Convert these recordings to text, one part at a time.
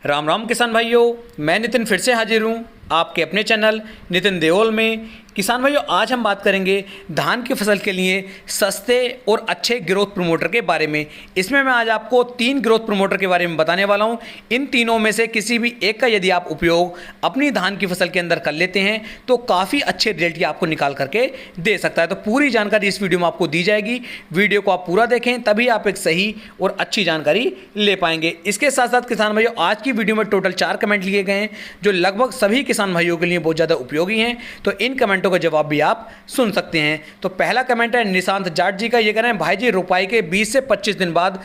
राम राम किसान भाइयों, मैं नितिन फिर से हाजिर हूँ आपके अपने चैनल नितिन देओल में। किसान भाइयों, आज हम बात करेंगे धान की फसल के लिए सस्ते और अच्छे ग्रोथ प्रमोटर के बारे में। इसमें मैं आज आपको 3 ग्रोथ प्रमोटर के बारे में बताने वाला हूं। इन तीनों में से किसी भी एक का यदि आप उपयोग अपनी धान की फसल के अंदर कर लेते हैं तो काफ़ी अच्छे रिजल्ट आपको निकाल करके दे सकता है। तो पूरी जानकारी इस वीडियो में आपको दी जाएगी। वीडियो को आप पूरा देखें, तभी आप एक सही और अच्छी जानकारी ले पाएंगे। इसके साथ साथ किसान भाइयों, आज की वीडियो में टोटल 4 कमेंट लिए गए हैं जो लगभग सभी किसान भाइयों के लिए बहुत ज़्यादा उपयोगी हैं। तो इन कमेंटों का जवाब भी आप सुन सकते हैं। तो पहला कमेंट है निशांत जाट जी का। ये कह रहे हैं, भाई जी रोपाई के 20 से 25 दिन बाद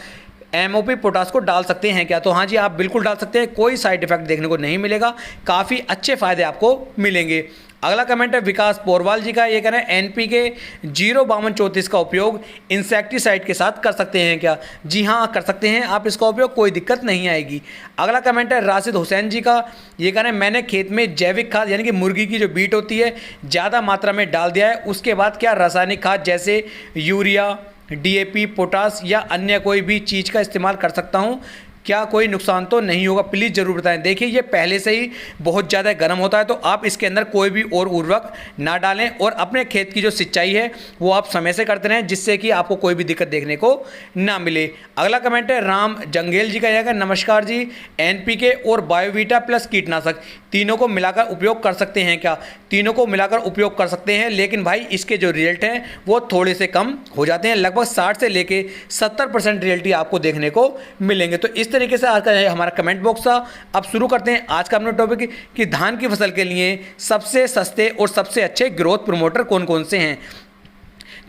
एमओपी पोटास को डाल सकते हैं क्या? तो हाँ जी, आप बिल्कुल डाल सकते हैं। कोई साइड इफेक्ट देखने को नहीं मिलेगा, काफ़ी अच्छे फायदे आपको मिलेंगे। अगला कमेंट है विकास पोरवाल जी का। ये कह रहे हैं, एनपीके 05234 का उपयोग इंसेक्टिसाइड के साथ कर सकते हैं क्या? जी हाँ, कर सकते हैं आप इसका उपयोग, कोई दिक्कत नहीं आएगी। अगला कमेंट है राशिद हुसैन जी का। ये कह रहे हैं, मैंने खेत में जैविक खाद यानी कि मुर्गी की जो बीट होती है ज़्यादा मात्रा में डाल दिया है, उसके बाद क्या रासायनिक खाद जैसे यूरिया, डीएपी, पोटास या अन्य कोई भी चीज़ का इस्तेमाल कर सकता हूँ? क्या कोई नुकसान तो नहीं होगा? प्लीज़ ज़रूर बताएं। देखिए, ये पहले से ही बहुत ज़्यादा गर्म होता है, तो आप इसके अंदर कोई भी और उर्वरक ना डालें और अपने खेत की जो सिंचाई है वो आप समय से करते रहें, जिससे कि आपको कोई भी दिक्कत देखने को ना मिले। अगला कमेंट है राम जंगेल जी का। यह नमस्कार जी, एनपीके और बायोवीटा प्लस कीटनाशक तीनों को मिलाकर उपयोग कर सकते हैं क्या? तीनों को मिलाकर उपयोग कर सकते हैं, लेकिन भाई इसके जो रिजल्ट हैं वो थोड़े से कम हो जाते हैं। लगभग 60 से लेके 70% रिजल्ट आपको देखने को मिलेंगे। तो इस तरीके से आज का हमारा कमेंट बॉक्स था। अब शुरू करते हैं आज का अपना टॉपिक कि धान की फसल के लिए सबसे सस्ते और सबसे अच्छे ग्रोथ प्रमोटर कौन कौन से हैं।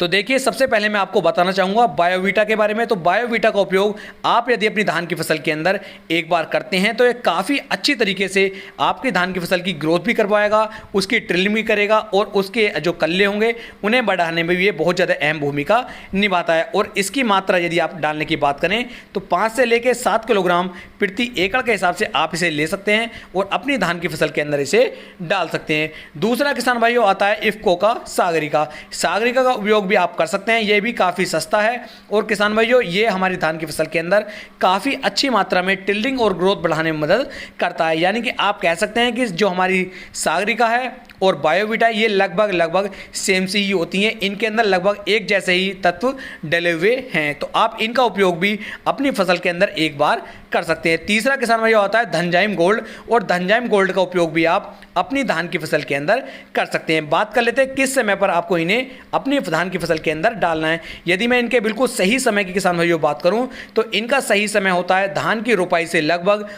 तो देखिए, सबसे पहले मैं आपको बताना चाहूँगा बायोवीटा के बारे में। तो बायोवीटा का उपयोग आप यदि अपनी धान की फसल के अंदर एक बार करते हैं तो ये काफ़ी अच्छी तरीके से आपकी धान की फसल की ग्रोथ भी करवाएगा, उसकी ट्रिलिंग भी करेगा और उसके जो कल्ले होंगे उन्हें बढ़ाने में भी ये बहुत ज़्यादा अहम भूमिका निभाता है। और इसकी मात्रा यदि आप डालने की बात करें तो 5 से लेकर 7 किलोग्राम प्रति एकड़ के हिसाब से आप इसे ले सकते हैं और अपनी धान की फसल के अंदर इसे डाल सकते हैं। दूसरा किसान भाइयों आता है इफ्को का सागरिका। सागरिका का उपयोग भी आप कर सकते हैं, यह भी काफ़ी सस्ता है। और किसान भाइयों, ये हमारी धान की फसल के अंदर काफ़ी अच्छी मात्रा में टिल्डिंग और ग्रोथ बढ़ाने में मदद करता है। यानी कि आप कह सकते हैं कि जो हमारी सागरिका है और बायोवीटा ये लगभग सेम सी ही होती हैं। इनके अंदर लगभग एक जैसे ही तत्व डले हुए हैं, तो आप इनका उपयोग भी अपनी फसल के अंदर एक बार कर सकते हैं। तीसरा किसान भाइयों आता है धनजाइम गोल्ड। और धनजाइम गोल्ड का उपयोग भी आप अपनी धान की फसल के अंदर कर सकते हैं। बात कर लेते हैं किस समय पर आपको इन्हें अपनी धान की फसल के अंदर डालना है। यदि मैं इनके बिल्कुल सही समय की किसान भाइयों बात करूं तो इनका सही समय होता है धान की रोपाई से लगभग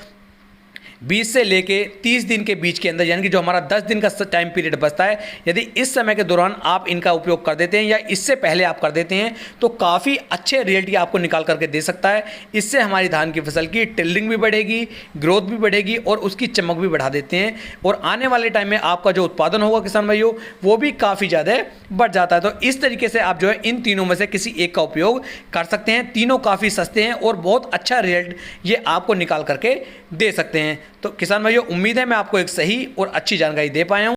20 से लेके 30 दिन के बीच के अंदर, यानी कि जो हमारा 10 दिन का टाइम पीरियड बचता है, यदि इस समय के दौरान आप इनका उपयोग कर देते हैं या इससे पहले आप कर देते हैं तो काफ़ी अच्छे रिजल्ट आपको निकाल करके दे सकता है। इससे हमारी धान की फसल की टिल्डिंग भी बढ़ेगी, ग्रोथ भी बढ़ेगी और उसकी चमक भी बढ़ा देते हैं। और आने वाले टाइम में आपका जो उत्पादन होगा किसान भाइयों वो भी काफ़ी ज़्यादा बढ़ जाता है। तो इस तरीके से आप जो है इन तीनों में से किसी एक का उपयोग कर सकते हैं। तीनों काफ़ी सस्ते हैं और बहुत अच्छा रिजल्ट ये आपको निकाल करके दे सकते हैं। तो किसान भाइयों, उम्मीद है मैं आपको एक सही और अच्छी जानकारी दे पाया हूं।